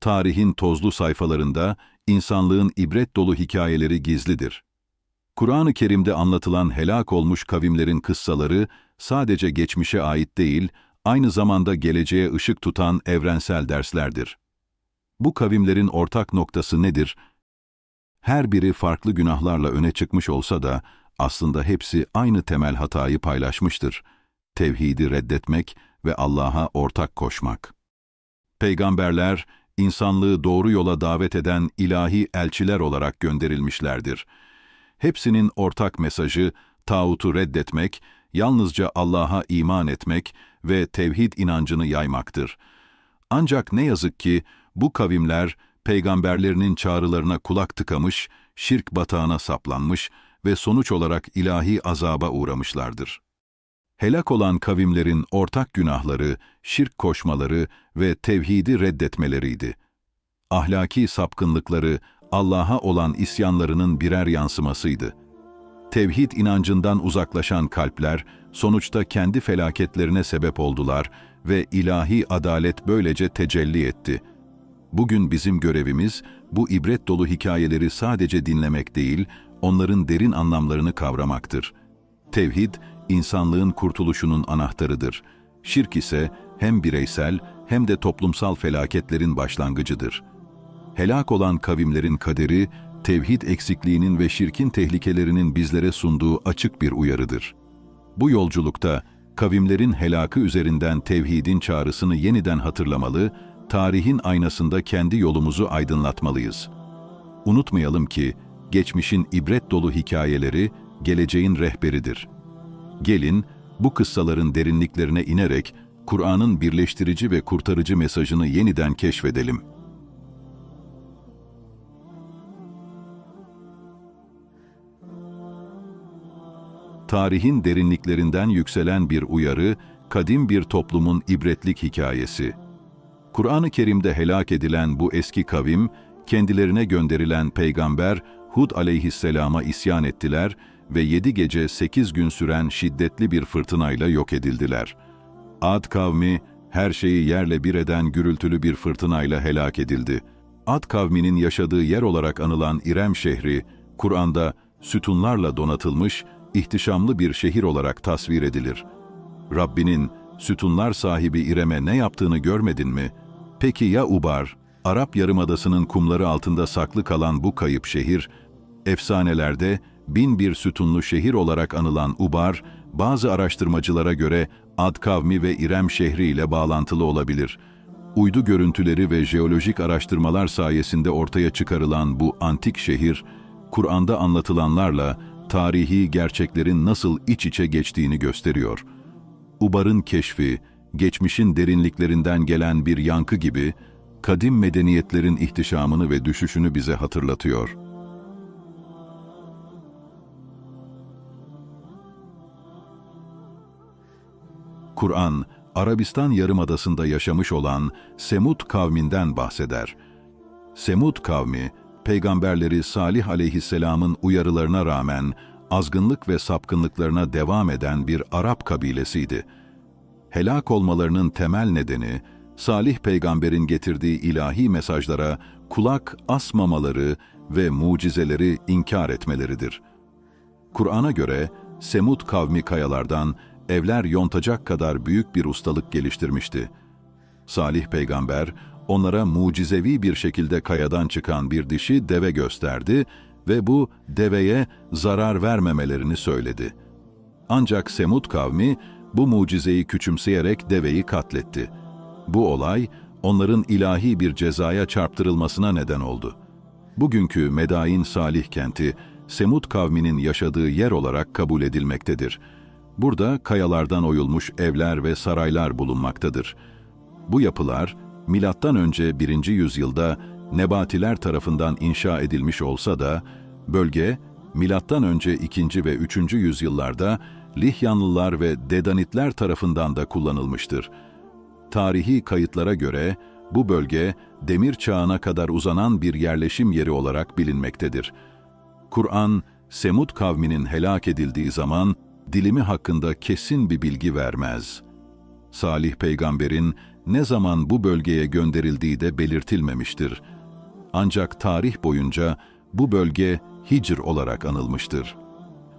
Tarihin tozlu sayfalarında insanlığın ibret dolu hikayeleri gizlidir. Kur'an-ı Kerim'de anlatılan helak olmuş kavimlerin kıssaları sadece geçmişe ait değil, aynı zamanda geleceğe ışık tutan evrensel derslerdir. Bu kavimlerin ortak noktası nedir? Her biri farklı günahlarla öne çıkmış olsa da aslında hepsi aynı temel hatayı paylaşmıştır: tevhidi reddetmek ve Allah'a ortak koşmak. Peygamberler, insanlığı doğru yola davet eden ilahi elçiler olarak gönderilmişlerdir. Hepsinin ortak mesajı, tağutu reddetmek, yalnızca Allah'a iman etmek ve tevhid inancını yaymaktır. Ancak ne yazık ki bu kavimler, peygamberlerinin çağrılarına kulak tıkamış, şirk batağına saplanmış ve sonuç olarak ilahi azaba uğramışlardır. Helak olan kavimlerin ortak günahları, şirk koşmaları ve tevhidi reddetmeleriydi. Ahlaki sapkınlıkları, Allah'a olan isyanlarının birer yansımasıydı. Tevhid inancından uzaklaşan kalpler, sonuçta kendi felaketlerine sebep oldular ve ilahi adalet böylece tecelli etti. Bugün bizim görevimiz, bu ibret dolu hikayeleri sadece dinlemek değil, onların derin anlamlarını kavramaktır. Tevhid, insanlığın kurtuluşunun anahtarıdır. Şirk ise hem bireysel hem de toplumsal felaketlerin başlangıcıdır. Helak olan kavimlerin kaderi, tevhid eksikliğinin ve şirkin tehlikelerinin bizlere sunduğu açık bir uyarıdır. Bu yolculukta, kavimlerin helakı üzerinden tevhidin çağrısını yeniden hatırlamalı, tarihin aynasında kendi yolumuzu aydınlatmalıyız. Unutmayalım ki, geçmişin ibret dolu hikayeleri, geleceğin rehberidir. Gelin, bu kıssaların derinliklerine inerek, Kur'an'ın birleştirici ve kurtarıcı mesajını yeniden keşfedelim. Tarihin derinliklerinden yükselen bir uyarı, kadim bir toplumun ibretlik hikayesi. Kur'an-ı Kerim'de helak edilen bu eski kavim, kendilerine gönderilen peygamber Hud aleyhisselama isyan ettiler ve 7 gece 8 gün süren şiddetli bir fırtınayla yok edildiler. Ad kavmi, her şeyi yerle bir eden gürültülü bir fırtınayla helak edildi. Ad kavminin yaşadığı yer olarak anılan İrem şehri, Kur'an'da sütunlarla donatılmış, ihtişamlı bir şehir olarak tasvir edilir. Rabbinin, sütunlar sahibi İrem'e ne yaptığını görmedin mi? Peki ya Ubar, Arap Yarımadası'nın kumları altında saklı kalan bu kayıp şehir, efsanelerde 1001 sütunlu şehir olarak anılan Ubar, bazı araştırmacılara göre Ad kavmi ve İrem şehri ile bağlantılı olabilir. Uydu görüntüleri ve jeolojik araştırmalar sayesinde ortaya çıkarılan bu antik şehir, Kur'an'da anlatılanlarla tarihi gerçeklerin nasıl iç içe geçtiğini gösteriyor. Ubar'ın keşfi, geçmişin derinliklerinden gelen bir yankı gibi, kadim medeniyetlerin ihtişamını ve düşüşünü bize hatırlatıyor. Kur'an, Arabistan Yarımadası'nda yaşamış olan Semud kavminden bahseder. Semud kavmi, peygamberleri Salih aleyhisselamın uyarılarına rağmen azgınlık ve sapkınlıklarına devam eden bir Arap kabilesiydi. Helak olmalarının temel nedeni, Salih peygamberin getirdiği ilahi mesajlara kulak asmamaları ve mucizeleri inkar etmeleridir. Kur'an'a göre Semud kavmi kayalardan evler yontacak kadar büyük bir ustalık geliştirmişti. Salih peygamber, onlara mucizevi bir şekilde kayadan çıkan bir dişi deve gösterdi ve bu deveye zarar vermemelerini söyledi. Ancak Semud kavmi bu mucizeyi küçümseyerek deveyi katletti. Bu olay, onların ilahi bir cezaya çarptırılmasına neden oldu. Bugünkü Medain Salih kenti, Semud kavminin yaşadığı yer olarak kabul edilmektedir. Burada kayalardan oyulmuş evler ve saraylar bulunmaktadır. Bu yapılar, M.Ö. 1. yüzyılda Nebatiler tarafından inşa edilmiş olsa da, bölge, M.Ö. 2. ve 3. yüzyıllarda Lihyanlılar ve Dedanitler tarafından da kullanılmıştır. Tarihi kayıtlara göre, bu bölge, Demir Çağı'na kadar uzanan bir yerleşim yeri olarak bilinmektedir. Kur'an, Semud kavminin helak edildiği zaman, dilimi hakkında kesin bir bilgi vermez. Salih peygamberin, ne zaman bu bölgeye gönderildiği de belirtilmemiştir. Ancak tarih boyunca bu bölge Hicr olarak anılmıştır.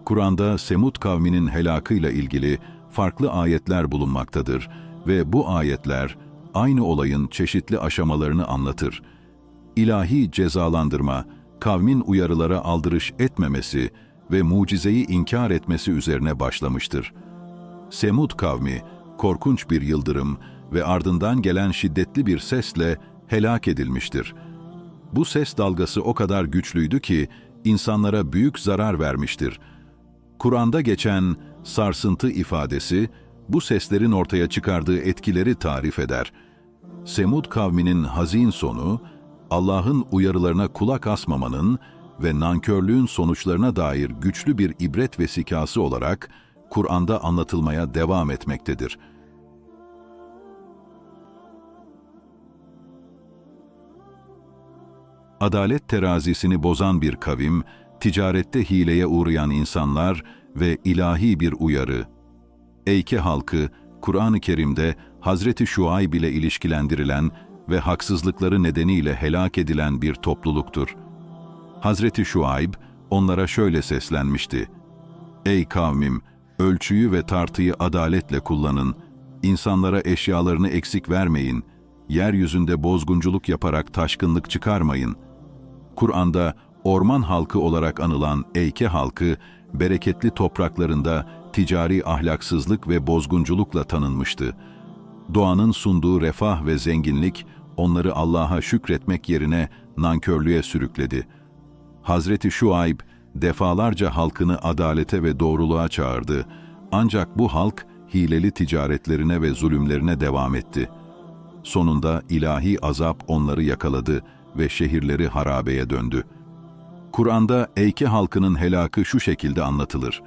Kur'an'da Semud kavminin helakıyla ilgili farklı ayetler bulunmaktadır ve bu ayetler aynı olayın çeşitli aşamalarını anlatır. İlahi cezalandırma, kavmin uyarılara aldırış etmemesi ve mucizeyi inkar etmesi üzerine başlamıştır. Semud kavmi, korkunç bir yıldırım ve ardından gelen şiddetli bir sesle helak edilmiştir. Bu ses dalgası o kadar güçlüydü ki insanlara büyük zarar vermiştir. Kur'an'da geçen sarsıntı ifadesi, bu seslerin ortaya çıkardığı etkileri tarif eder. Semud kavminin hazin sonu, Allah'ın uyarılarına kulak asmamanın ve nankörlüğün sonuçlarına dair güçlü bir ibret vesikası olarak Kur'an'da anlatılmaya devam etmektedir. Adalet terazisini bozan bir kavim, ticarette hileye uğrayan insanlar ve ilahi bir uyarı. Eyke halkı, Kur'an-ı Kerim'de Hazreti Şuayb ile ilişkilendirilen ve haksızlıkları nedeniyle helak edilen bir topluluktur. Hazreti Şuayb onlara şöyle seslenmişti: "Ey kavmim, ölçüyü ve tartıyı adaletle kullanın, insanlara eşyalarını eksik vermeyin, yeryüzünde bozgunculuk yaparak taşkınlık çıkarmayın." Kur'an'da orman halkı olarak anılan Eyke halkı, bereketli topraklarında ticari ahlaksızlık ve bozgunculukla tanınmıştı. Doğanın sunduğu refah ve zenginlik, onları Allah'a şükretmek yerine nankörlüğe sürükledi. Hazreti Şuayb, defalarca halkını adalete ve doğruluğa çağırdı. Ancak bu halk, hileli ticaretlerine ve zulümlerine devam etti. Sonunda ilahi azap onları yakaladı ve şehirleri harabeye döndü. Kur'an'da Eyke halkının helakı şu şekilde anlatılır: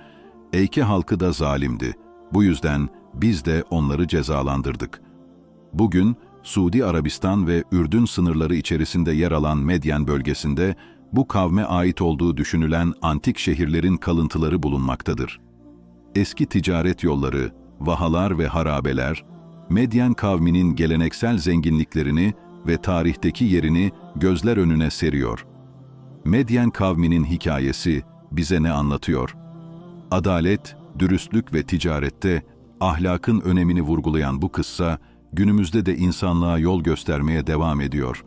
Eyke halkı da zalimdi. Bu yüzden biz de onları cezalandırdık. Bugün Suudi Arabistan ve Ürdün sınırları içerisinde yer alan Medyen bölgesinde bu kavme ait olduğu düşünülen antik şehirlerin kalıntıları bulunmaktadır. Eski ticaret yolları, vahalar ve harabeler, Medyen kavminin geleneksel zenginliklerini ve tarihteki yerini gözler önüne seriyor. Medyen kavminin hikayesi bize ne anlatıyor? Adalet, dürüstlük ve ticarette ahlakın önemini vurgulayan bu kıssa, günümüzde de insanlığa yol göstermeye devam ediyor.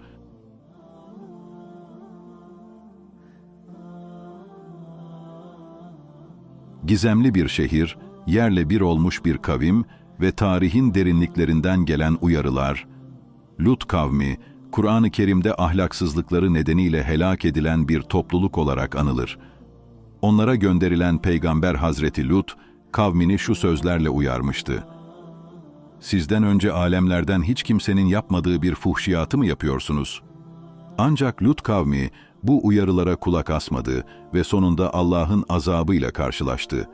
Gizemli bir şehir, yerle bir olmuş bir kavim ve tarihin derinliklerinden gelen uyarılar. Lut kavmi, Kur'an-ı Kerim'de ahlaksızlıkları nedeniyle helak edilen bir topluluk olarak anılır. Onlara gönderilen Peygamber Hazreti Lut, kavmini şu sözlerle uyarmıştı: "Sizden önce alemlerden hiç kimsenin yapmadığı bir fuhşiyatı mı yapıyorsunuz?" Ancak Lut kavmi bu uyarılara kulak asmadı ve sonunda Allah'ın azabıyla karşılaştı.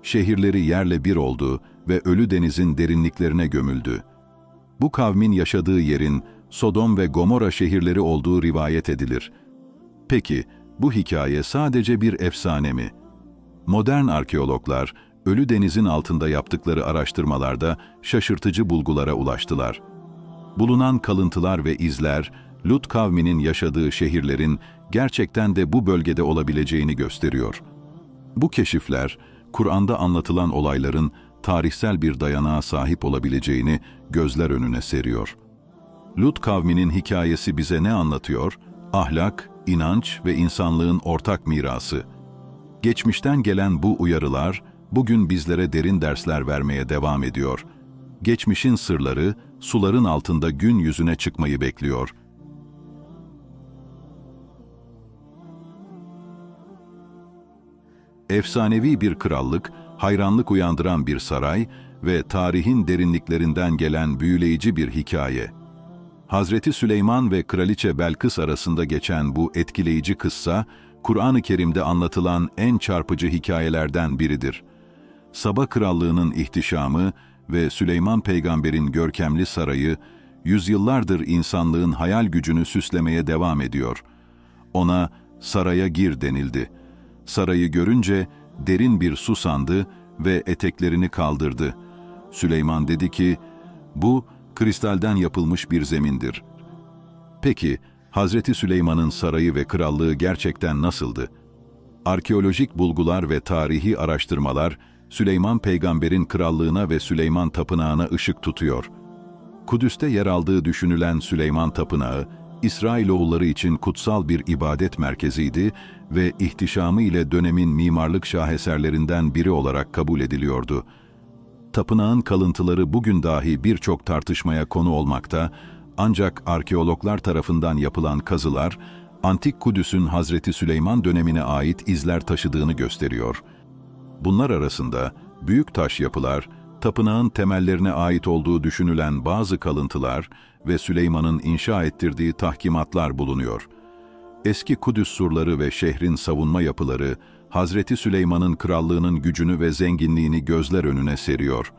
Şehirleri yerle bir oldu ve Ölü Deniz'in derinliklerine gömüldü. Bu kavmin yaşadığı yerin Sodom ve Gomorra şehirleri olduğu rivayet edilir. Peki, bu hikaye sadece bir efsane mi? Modern arkeologlar, Ölü Deniz'in altında yaptıkları araştırmalarda şaşırtıcı bulgulara ulaştılar. Bulunan kalıntılar ve izler, Lut kavminin yaşadığı şehirlerin gerçekten de bu bölgede olabileceğini gösteriyor. Bu keşifler, Kur'an'da anlatılan olayların tarihsel bir dayanağa sahip olabileceğini gözler önüne seriyor. Lut kavminin hikayesi bize ne anlatıyor? Ahlak, inanç ve insanlığın ortak mirası. Geçmişten gelen bu uyarılar, bugün bizlere derin dersler vermeye devam ediyor. Geçmişin sırları, suların altında gün yüzüne çıkmayı bekliyor. Efsanevi bir krallık, hayranlık uyandıran bir saray ve tarihin derinliklerinden gelen büyüleyici bir hikaye. Hazreti Süleyman ve Kraliçe Belkıs arasında geçen bu etkileyici kıssa, Kur'an-ı Kerim'de anlatılan en çarpıcı hikayelerden biridir. Saba Krallığı'nın ihtişamı ve Süleyman Peygamber'in görkemli sarayı, yüzyıllardır insanlığın hayal gücünü süslemeye devam ediyor. Ona saraya gir denildi. Sarayı görünce derin bir su sandı ve eteklerini kaldırdı. Süleyman dedi ki, "Bu kristalden yapılmış bir zemindir. Peki, Hazreti Süleyman'ın sarayı ve krallığı gerçekten nasıldı? Arkeolojik bulgular ve tarihi araştırmalar, Süleyman peygamberin krallığına ve Süleyman Tapınağı'na ışık tutuyor. Kudüs'te yer aldığı düşünülen Süleyman Tapınağı, İsrailoğulları için kutsal bir ibadet merkeziydi ve ihtişamı ile dönemin mimarlık şaheserlerinden biri olarak kabul ediliyordu. Tapınağın kalıntıları bugün dahi birçok tartışmaya konu olmakta, ancak arkeologlar tarafından yapılan kazılar, Antik Kudüs'ün Hazreti Süleyman dönemine ait izler taşıdığını gösteriyor. Bunlar arasında büyük taş yapılar, tapınağın temellerine ait olduğu düşünülen bazı kalıntılar ve Süleyman'ın inşa ettirdiği tahkimatlar bulunuyor. Eski Kudüs surları ve şehrin savunma yapıları, Hazreti Süleyman'ın krallığının gücünü ve zenginliğini gözler önüne seriyor.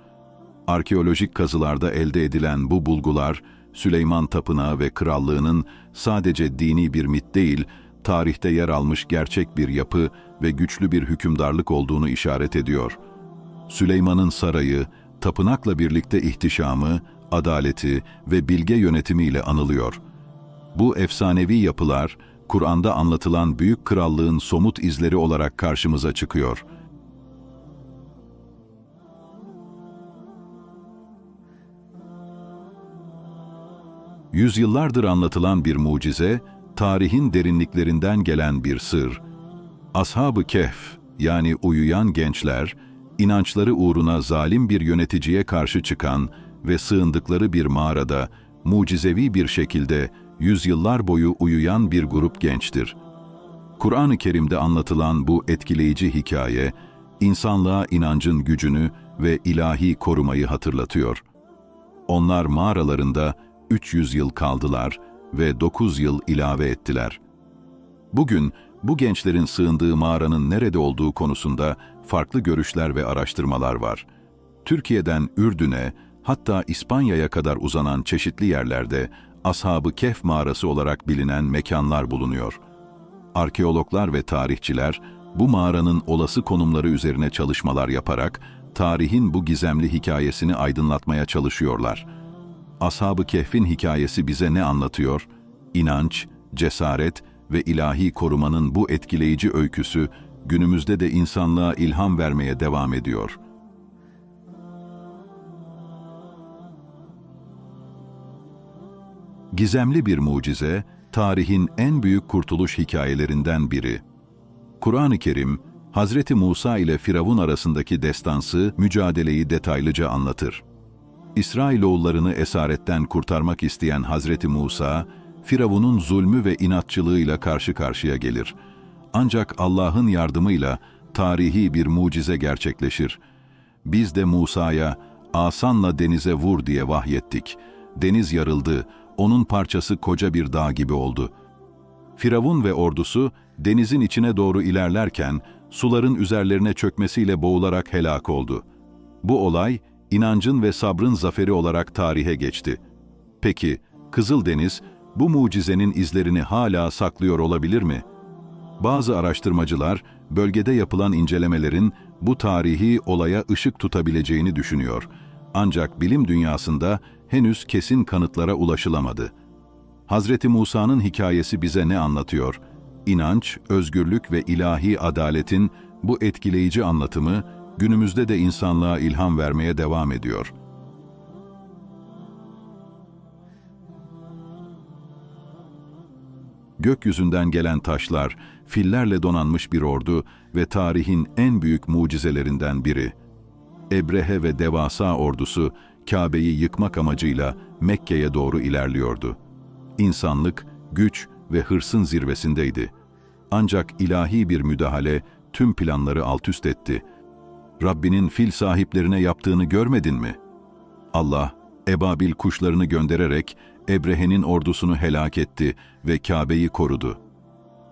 Arkeolojik kazılarda elde edilen bu bulgular, Süleyman Tapınağı ve krallığının sadece dini bir mit değil, tarihte yer almış gerçek bir yapı ve güçlü bir hükümdarlık olduğunu işaret ediyor. Süleyman'ın sarayı, tapınakla birlikte ihtişamı, adaleti ve bilge yönetimiyle anılıyor. Bu efsanevi yapılar, Kur'an'da anlatılan büyük krallığın somut izleri olarak karşımıza çıkıyor. Yüzyıllardır anlatılan bir mucize, tarihin derinliklerinden gelen bir sır. Ashab-ı Kehf, yani uyuyan gençler, inançları uğruna zalim bir yöneticiye karşı çıkan ve sığındıkları bir mağarada, mucizevi bir şekilde yüzyıllar boyu uyuyan bir grup gençtir. Kur'an-ı Kerim'de anlatılan bu etkileyici hikaye, insanlığa inancın gücünü ve ilahi korumayı hatırlatıyor. Onlar mağaralarında 300 yıl kaldılar ve 9 yıl ilave ettiler. Bugün bu gençlerin sığındığı mağaranın nerede olduğu konusunda farklı görüşler ve araştırmalar var. Türkiye'den Ürdün'e, hatta İspanya'ya kadar uzanan çeşitli yerlerde Ashab-ı Kehf mağarası olarak bilinen mekanlar bulunuyor. Arkeologlar ve tarihçiler bu mağaranın olası konumları üzerine çalışmalar yaparak tarihin bu gizemli hikayesini aydınlatmaya çalışıyorlar. Ashab-ı Kehf'in hikayesi bize ne anlatıyor? İnanç, cesaret ve ilahi korumanın bu etkileyici öyküsü günümüzde de insanlığa ilham vermeye devam ediyor. Gizemli bir mucize, tarihin en büyük kurtuluş hikayelerinden biri. Kur'an-ı Kerim, Hazreti Musa ile Firavun arasındaki destansı, mücadeleyi detaylıca anlatır. İsrailoğullarını esaretten kurtarmak isteyen Hazreti Musa, Firavun'un zulmü ve inatçılığıyla karşı karşıya gelir. Ancak Allah'ın yardımıyla tarihi bir mucize gerçekleşir. Biz de Musa'ya, "Asanla denize vur" diye vahyettik. Deniz yarıldı, onun parçası koca bir dağ gibi oldu. Firavun ve ordusu denizin içine doğru ilerlerken suların üzerlerine çökmesiyle boğularak helak oldu. Bu olay, inancın ve sabrın zaferi olarak tarihe geçti. Peki, Kızıldeniz bu mucizenin izlerini hala saklıyor olabilir mi? Bazı araştırmacılar, bölgede yapılan incelemelerin bu tarihi olaya ışık tutabileceğini düşünüyor. Ancak bilim dünyasında henüz kesin kanıtlara ulaşılamadı. Hazreti Musa'nın hikayesi bize ne anlatıyor? İnanç, özgürlük ve ilahi adaletin bu etkileyici anlatımı günümüzde de insanlığa ilham vermeye devam ediyor. Gökyüzünden gelen taşlar, fillerle donanmış bir ordu ve tarihin en büyük mucizelerinden biri. Ebrehe ve devasa ordusu, Kabe'yi yıkmak amacıyla Mekke'ye doğru ilerliyordu. İnsanlık, güç ve hırsın zirvesindeydi. Ancak ilahi bir müdahale tüm planları altüst etti. Rabbinin fil sahiplerine yaptığını görmedin mi? Allah, ebabil kuşlarını göndererek Ebrehe'nin ordusunu helak etti ve Kabe'yi korudu.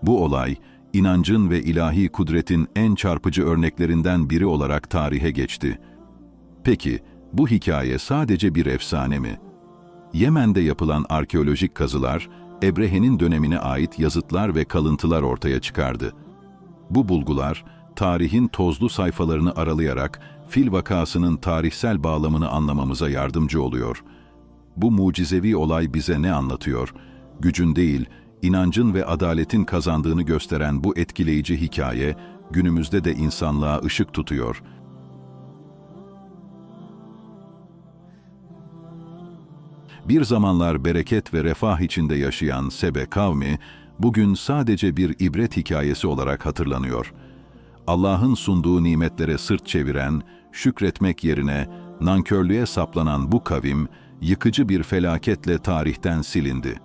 Bu olay, inancın ve ilahi kudretin en çarpıcı örneklerinden biri olarak tarihe geçti. Peki, bu hikaye sadece bir efsane mi? Yemen'de yapılan arkeolojik kazılar, Ebrehe'nin dönemine ait yazıtlar ve kalıntılar ortaya çıkardı. Bu bulgular, tarihin tozlu sayfalarını aralayarak fil vakasının tarihsel bağlamını anlamamıza yardımcı oluyor. Bu mucizevi olay bize ne anlatıyor? Gücün değil, inancın ve adaletin kazandığını gösteren bu etkileyici hikaye, günümüzde de insanlığa ışık tutuyor. Bir zamanlar bereket ve refah içinde yaşayan Sebe kavmi, bugün sadece bir ibret hikayesi olarak hatırlanıyor. Allah'ın sunduğu nimetlere sırt çeviren, şükretmek yerine nankörlüğe saplanan bu kavim, yıkıcı bir felaketle tarihten silindi.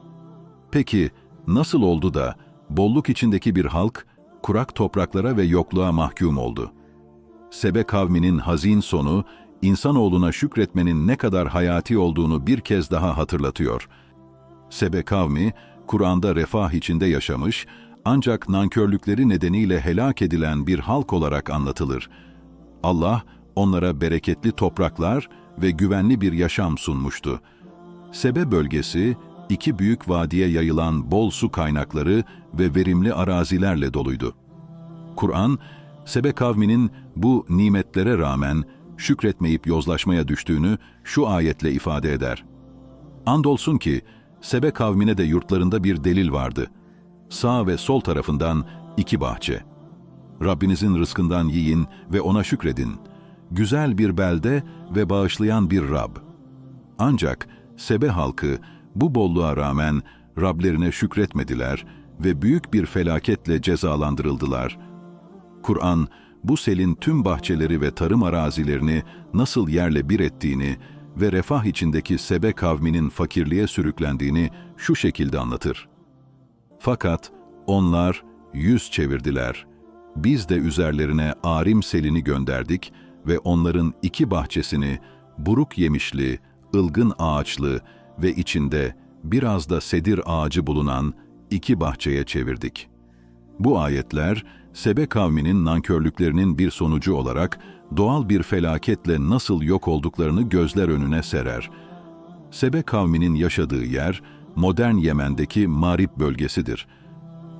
Peki, nasıl oldu da bolluk içindeki bir halk, kurak topraklara ve yokluğa mahkum oldu? Sebe kavminin hazin sonu, insanoğluna şükretmenin ne kadar hayati olduğunu bir kez daha hatırlatıyor. Sebe kavmi, Kur'an'da refah içinde yaşamış, ancak nankörlükleri nedeniyle helak edilen bir halk olarak anlatılır. Allah, onlara bereketli topraklar ve güvenli bir yaşam sunmuştu. Sebe bölgesi, iki büyük vadiye yayılan bol su kaynakları ve verimli arazilerle doluydu. Kur'an, Sebe kavminin bu nimetlere rağmen şükretmeyip yozlaşmaya düştüğünü şu ayetle ifade eder. Andolsun ki, Sebe kavmine de yurtlarında bir delil vardı. Sağ ve sol tarafından iki bahçe. Rabbinizin rızkından yiyin ve ona şükredin. Güzel bir belde ve bağışlayan bir Rab. Ancak Sebe halkı bu bolluğa rağmen Rablerine şükretmediler ve büyük bir felaketle cezalandırıldılar. Kur'an, bu selin tüm bahçeleri ve tarım arazilerini nasıl yerle bir ettiğini ve refah içindeki Sebe kavminin fakirliğe sürüklendiğini şu şekilde anlatır. Fakat onlar yüz çevirdiler. Biz de üzerlerine arim selini gönderdik ve onların iki bahçesini buruk yemişli, ılgın ağaçlı ve içinde biraz da sedir ağacı bulunan iki bahçeye çevirdik. Bu ayetler, Sebe kavminin nankörlüklerinin bir sonucu olarak doğal bir felaketle nasıl yok olduklarını gözler önüne serer. Sebe kavminin yaşadığı yer, modern Yemen'deki Marib bölgesidir.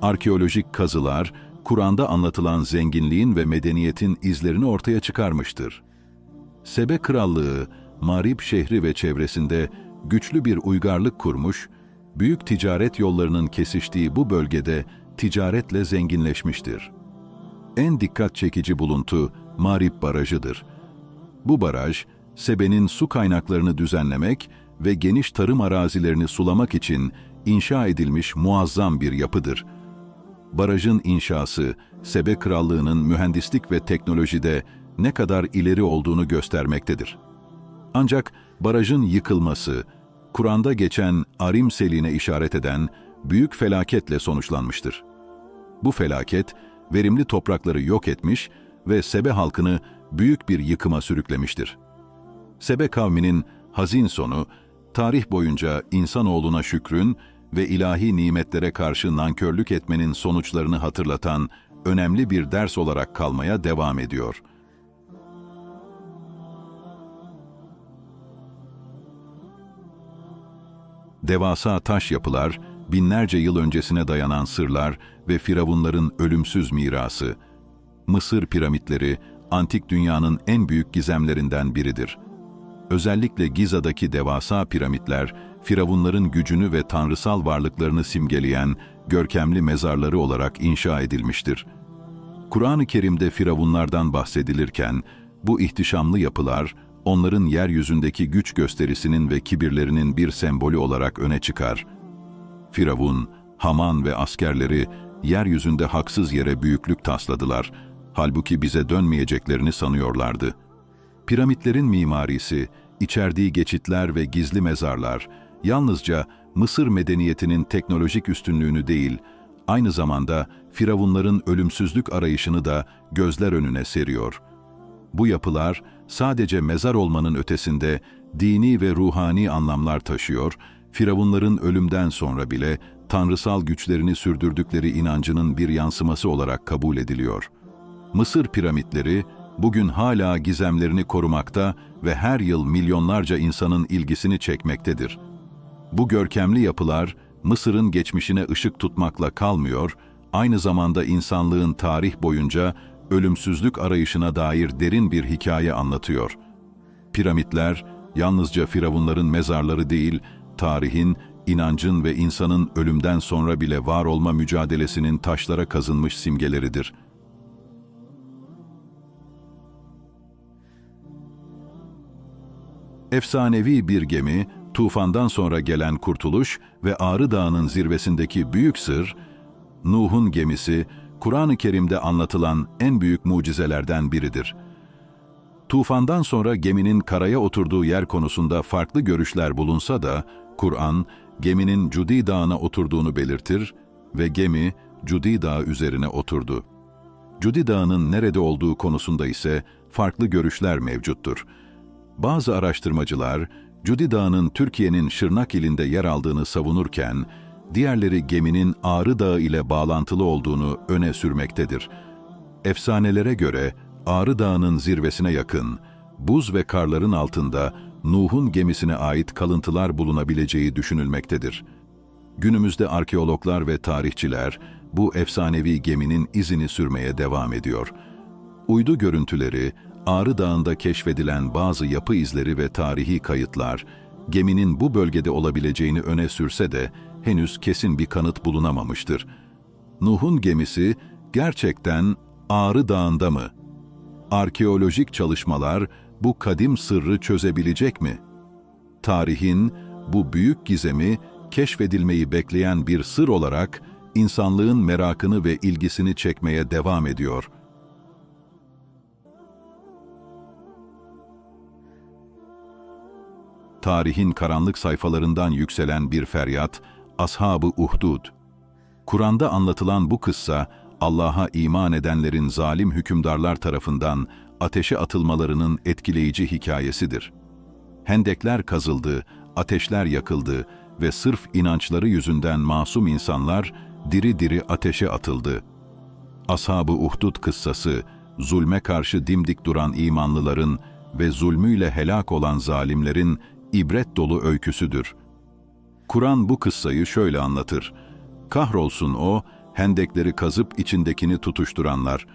Arkeolojik kazılar, Kur'an'da anlatılan zenginliğin ve medeniyetin izlerini ortaya çıkarmıştır. Sebe Krallığı, Marib şehri ve çevresinde güçlü bir uygarlık kurmuş, büyük ticaret yollarının kesiştiği bu bölgede ticaretle zenginleşmiştir. En dikkat çekici buluntu Marib Barajı'dır. Bu baraj, Sebe'nin su kaynaklarını düzenlemek ve geniş tarım arazilerini sulamak için inşa edilmiş muazzam bir yapıdır. Barajın inşası, Sebe Krallığı'nın mühendislik ve teknolojide ne kadar ileri olduğunu göstermektedir. Ancak barajın yıkılması, Kur'an'da geçen Arim seline işaret eden büyük felaketle sonuçlanmıştır. Bu felaket, verimli toprakları yok etmiş ve Sebe halkını büyük bir yıkıma sürüklemiştir. Sebe kavminin hazin sonu, tarih boyunca insanoğluna şükrün ve ilahi nimetlere karşı nankörlük etmenin sonuçlarını hatırlatan önemli bir ders olarak kalmaya devam ediyor. Devasa taş yapılar, binlerce yıl öncesine dayanan sırlar ve firavunların ölümsüz mirası. Mısır piramitleri, antik dünyanın en büyük gizemlerinden biridir. Özellikle Giza'daki devasa piramitler, firavunların gücünü ve tanrısal varlıklarını simgeleyen görkemli mezarları olarak inşa edilmiştir. Kur'an-ı Kerim'de firavunlardan bahsedilirken, bu ihtişamlı yapılar, onların yeryüzündeki güç gösterisinin ve kibirlerinin bir sembolü olarak öne çıkar. Firavun, Haman ve askerleri yeryüzünde haksız yere büyüklük tasladılar, halbuki bize dönmeyeceklerini sanıyorlardı. Piramitlerin mimarisi, içerdiği geçitler ve gizli mezarlar, yalnızca Mısır medeniyetinin teknolojik üstünlüğünü değil, aynı zamanda firavunların ölümsüzlük arayışını da gözler önüne seriyor. Bu yapılar sadece mezar olmanın ötesinde dini ve ruhani anlamlar taşıyor, firavunların ölümden sonra bile tanrısal güçlerini sürdürdükleri inancının bir yansıması olarak kabul ediliyor. Mısır piramitleri bugün hala gizemlerini korumakta ve her yıl milyonlarca insanın ilgisini çekmektedir. Bu görkemli yapılar Mısır'ın geçmişine ışık tutmakla kalmıyor, aynı zamanda insanlığın tarih boyunca ölümsüzlük arayışına dair derin bir hikaye anlatıyor. Piramitler, Yalnızca firavunların mezarları değil, tarihin, inancın ve insanın ölümden sonra bile var olma mücadelesinin taşlara kazınmış simgeleridir. Efsanevi bir gemi, tufandan sonra gelen kurtuluş ve Ağrı Dağı'nın zirvesindeki büyük sır, Nuh'un gemisi, Kur'an-ı Kerim'de anlatılan en büyük mucizelerden biridir. Tufandan sonra geminin karaya oturduğu yer konusunda farklı görüşler bulunsa da, Kur'an, geminin Cudi Dağı'na oturduğunu belirtir ve gemi Cudi Dağı üzerine oturdu. Cudi Dağı'nın nerede olduğu konusunda ise farklı görüşler mevcuttur. Bazı araştırmacılar, Cudi Dağı'nın Türkiye'nin Şırnak ilinde yer aldığını savunurken, diğerleri geminin Ağrı Dağı ile bağlantılı olduğunu öne sürmektedir. Efsanelere göre Ağrı Dağı'nın zirvesine yakın, buz ve karların altında Nuh'un gemisine ait kalıntılar bulunabileceği düşünülmektedir. Günümüzde arkeologlar ve tarihçiler bu efsanevi geminin izini sürmeye devam ediyor. Uydu görüntüleri, Ağrı Dağı'nda keşfedilen bazı yapı izleri ve tarihi kayıtlar, geminin bu bölgede olabileceğini öne sürse de henüz kesin bir kanıt bulunamamıştır. Nuh'un gemisi gerçekten Ağrı Dağı'nda mı? Arkeolojik çalışmalar bu kadim sırrı çözebilecek mi? Tarihin bu büyük gizemi keşfedilmeyi bekleyen bir sır olarak insanlığın merakını ve ilgisini çekmeye devam ediyor. Tarihin karanlık sayfalarından yükselen bir feryat, Ashab-ı Uhdud. Kur'an'da anlatılan bu kıssa, Allah'a iman edenlerin zalim hükümdarlar tarafından ateşe atılmalarının etkileyici hikayesidir. Hendekler kazıldı, ateşler yakıldı ve sırf inançları yüzünden masum insanlar diri diri ateşe atıldı. Ashab-ı Uhdud kıssası, zulme karşı dimdik duran imanlıların ve zulmüyle helak olan zalimlerin ibret dolu öyküsüdür. Kur'an bu kıssayı şöyle anlatır: "Kahrolsun o, hendekleri kazıp içindekini tutuşturanlar.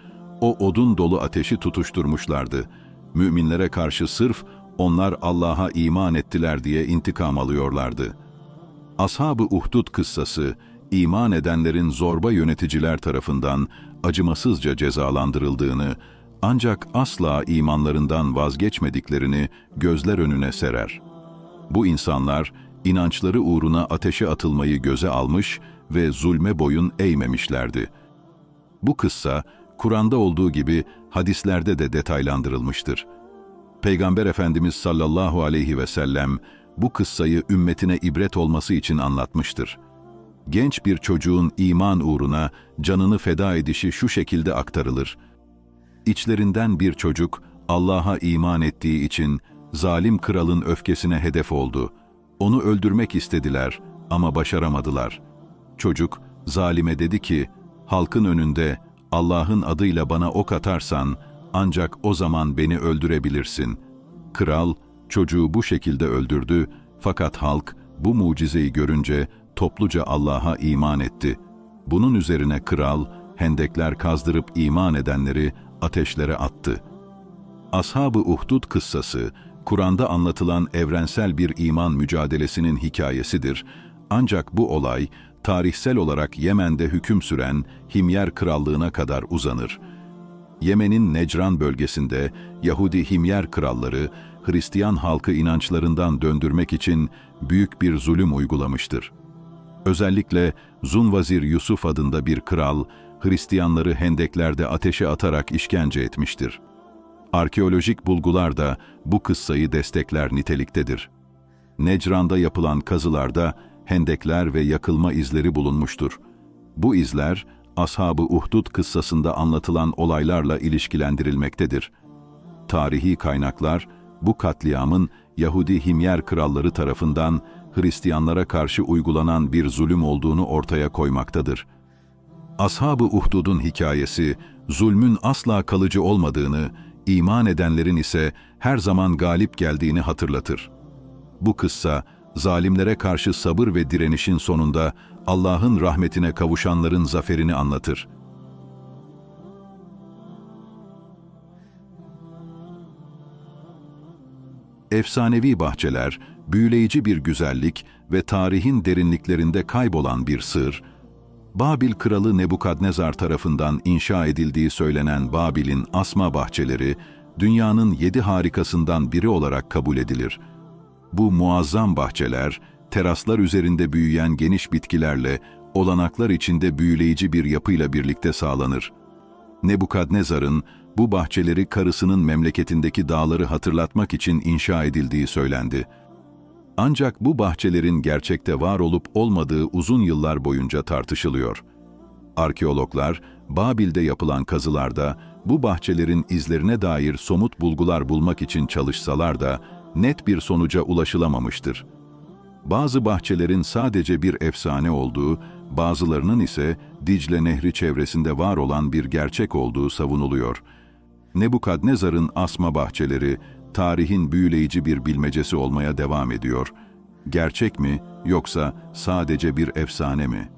O odun dolu ateşi tutuşturmuşlardı. Müminlere karşı sırf onlar Allah'a iman ettiler diye intikam alıyorlardı." Ashab-ı Uhdud kıssası, iman edenlerin zorba yöneticiler tarafından acımasızca cezalandırıldığını, ancak asla imanlarından vazgeçmediklerini gözler önüne serer. Bu insanlar, inançları uğruna ateşe atılmayı göze almış ve zulme boyun eğmemişlerdi. Bu kıssa, Kur'an'da olduğu gibi hadislerde de detaylandırılmıştır. Peygamber Efendimiz sallallahu aleyhi ve sellem, bu kıssayı ümmetine ibret olması için anlatmıştır. Genç bir çocuğun iman uğruna canını feda edişi şu şekilde aktarılır: İçlerinden bir çocuk, Allah'a iman ettiği için zalim kralın öfkesine hedef oldu. Onu öldürmek istediler ama başaramadılar. Çocuk, zalime dedi ki, halkın önünde Allah'ın adıyla bana ok atarsan, ancak o zaman beni öldürebilirsin. Kral, çocuğu bu şekilde öldürdü, fakat halk bu mucizeyi görünce topluca Allah'a iman etti. Bunun üzerine kral, hendekler kazdırıp iman edenleri ateşlere attı. Ashab-ı Uhdud kıssası, Kur'an'da anlatılan evrensel bir iman mücadelesinin hikayesidir. Ancak bu olay, tarihsel olarak Yemen'de hüküm süren Himyar Krallığına kadar uzanır. Yemen'in Necran bölgesinde Yahudi Himyar kralları, Hristiyan halkı inançlarından döndürmek için büyük bir zulüm uygulamıştır. Özellikle Zunvazir Yusuf adında bir kral, Hristiyanları hendeklerde ateşe atarak işkence etmiştir. Arkeolojik bulgular da bu kıssayı destekler niteliktedir. Necran'da yapılan kazılarda hendekler ve yakılma izleri bulunmuştur. Bu izler, Ashab-ı Uhdud kıssasında anlatılan olaylarla ilişkilendirilmektedir. Tarihi kaynaklar, bu katliamın Yahudi Himyar kralları tarafından Hristiyanlara karşı uygulanan bir zulüm olduğunu ortaya koymaktadır. Ashab-ı Uhdud'un hikayesi, zulmün asla kalıcı olmadığını, iman edenlerin ise her zaman galip geldiğini hatırlatır. Bu kıssa, zalimlere karşı sabır ve direnişin sonunda Allah'ın rahmetine kavuşanların zaferini anlatır. Efsanevi bahçeler, büyüleyici bir güzellik ve tarihin derinliklerinde kaybolan bir sır, Babil kralı Nebukadnezar tarafından inşa edildiği söylenen Babil'in asma bahçeleri, dünyanın 7 harikasından biri olarak kabul edilir. Bu muazzam bahçeler, teraslar üzerinde büyüyen geniş bitkilerle, olanaklar içinde büyüleyici bir yapıyla birlikte sağlanır. Nebukadnezar'ın bu bahçeleri karısının memleketindeki dağları hatırlatmak için inşa edildiği söylendi. Ancak bu bahçelerin gerçekte var olup olmadığı uzun yıllar boyunca tartışılıyor. Arkeologlar, Babil'de yapılan kazılarda bu bahçelerin izlerine dair somut bulgular bulmak için çalışsalar da net bir sonuca ulaşılamamıştır. Bazı bahçelerin sadece bir efsane olduğu, bazılarının ise Dicle Nehri çevresinde var olan bir gerçek olduğu savunuluyor. Nebukadnezar'ın asma bahçeleri, tarihin büyüleyici bir bilmecesi olmaya devam ediyor. Gerçek mi, yoksa sadece bir efsane mi?